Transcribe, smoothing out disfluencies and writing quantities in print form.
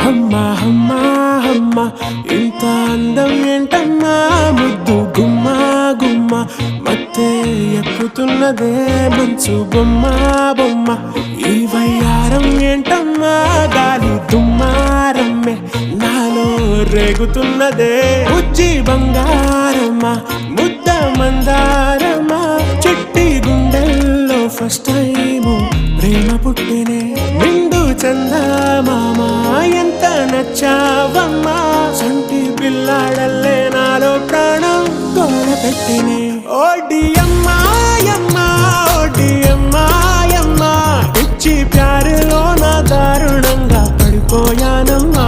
అమ్మా అమ్మా అమ్మా ఇంత అందం ఏంటమ్మా ముద్దు గుమ్మ గుమ్మ మత్తే ఎక్కుతున్నదే మంచు బొమ్మ బొమ్మ ఈ వయ్యారం ఏంటమ్మా గాలి దుమ్మారమ్మే నాలో రేగుతున్నదే బుజ్జి బంగారమ్మా ముద్ద మందారమ్మా చిట్టి గుండెల్లో ఫస్ట్ టైము ప్రేమ పుట్టినే నిండు చందమామ ఎంత నచ్చావమ్మా సంటి పిల్లాడల్లే నాలో ప్రాణం తోడ పెట్టినే ఓడి అమ్మాయమ్మా ఓడి అమ్మాయమ్మా పిచ్చి ప్యారులో నా దారుణంగా పడిపోయానమ్మా